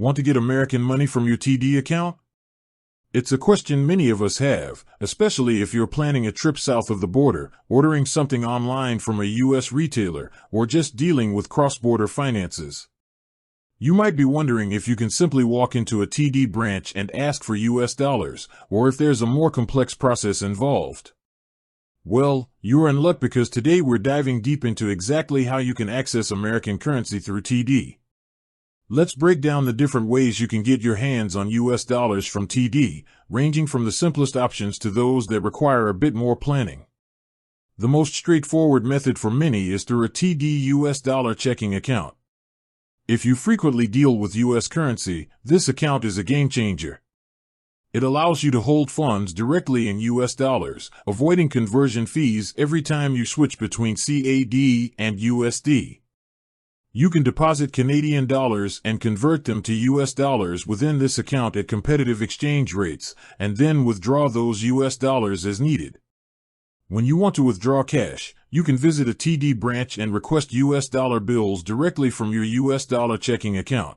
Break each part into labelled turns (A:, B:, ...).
A: Want to get American money from your TD account? It's a question many of us have, especially if you're planning a trip south of the border, ordering something online from a U.S. retailer, or just dealing with cross-border finances. You might be wondering if you can simply walk into a TD branch and ask for U.S. dollars, or if there's a more complex process involved. Well, you're in luck because today we're diving deep into exactly how you can access American currency through TD. Let's break down the different ways you can get your hands on U.S. dollars from TD, ranging from the simplest options to those that require a bit more planning. The most straightforward method for many is through a TD U.S. dollar checking account. If you frequently deal with U.S. currency, this account is a game changer. It allows you to hold funds directly in U.S. dollars, avoiding conversion fees every time you switch between CAD and USD. You can deposit Canadian dollars and convert them to U.S. dollars within this account at competitive exchange rates, and then withdraw those U.S. dollars as needed. When you want to withdraw cash, you can visit a TD branch and request U.S. dollar bills directly from your U.S. dollar checking account.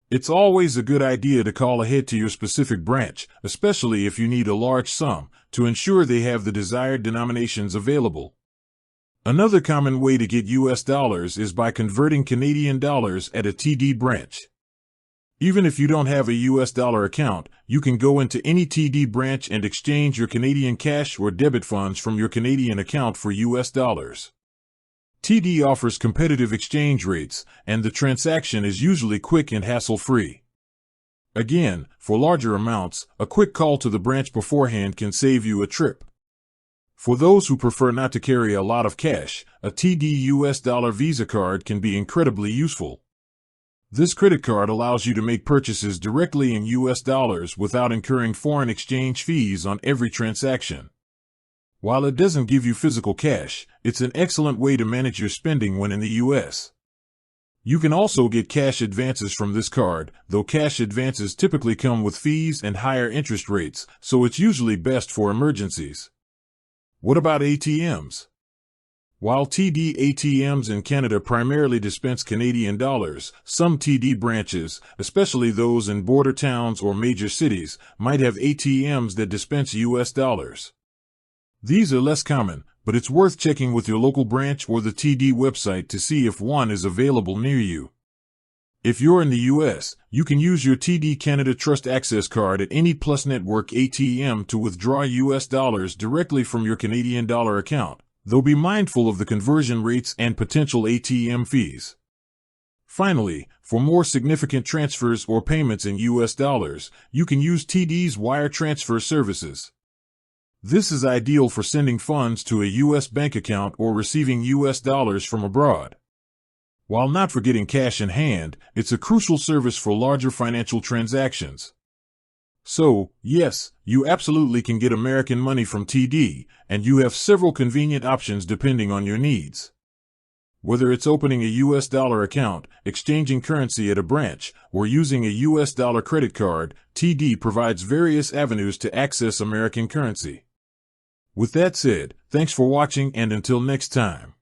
A: It's always a good idea to call ahead to your specific branch, especially if you need a large sum, to ensure they have the desired denominations available. Another common way to get U.S. dollars is by converting Canadian dollars at a TD branch. Even if you don't have a U.S. dollar account, you can go into any TD branch and exchange your Canadian cash or debit funds from your Canadian account for U.S. dollars. TD offers competitive exchange rates, and the transaction is usually quick and hassle-free. Again, for larger amounts, a quick call to the branch beforehand can save you a trip. For those who prefer not to carry a lot of cash, a TD US dollar Visa card can be incredibly useful. This credit card allows you to make purchases directly in US dollars without incurring foreign exchange fees on every transaction. While it doesn't give you physical cash, it's an excellent way to manage your spending when in the US. You can also get cash advances from this card, though cash advances typically come with fees and higher interest rates, so it's usually best for emergencies. What about ATMs? While TD ATMs in Canada primarily dispense Canadian dollars, some TD branches, especially those in border towns or major cities, might have ATMs that dispense US dollars. These are less common, but it's worth checking with your local branch or the TD website to see if one is available near you. If you're in the US, you can use your TD Canada Trust Access card at any Plus Network ATM to withdraw US dollars directly from your Canadian dollar account, though be mindful of the conversion rates and potential ATM fees. Finally, for more significant transfers or payments in US dollars, you can use TD's wire transfer services. This is ideal for sending funds to a US bank account or receiving US dollars from abroad. While not for getting cash in hand, it's a crucial service for larger financial transactions. So, yes, you absolutely can get American money from TD, and you have several convenient options depending on your needs. Whether it's opening a US dollar account, exchanging currency at a branch, or using a US dollar credit card, TD provides various avenues to access American currency. With that said, thanks for watching and until next time.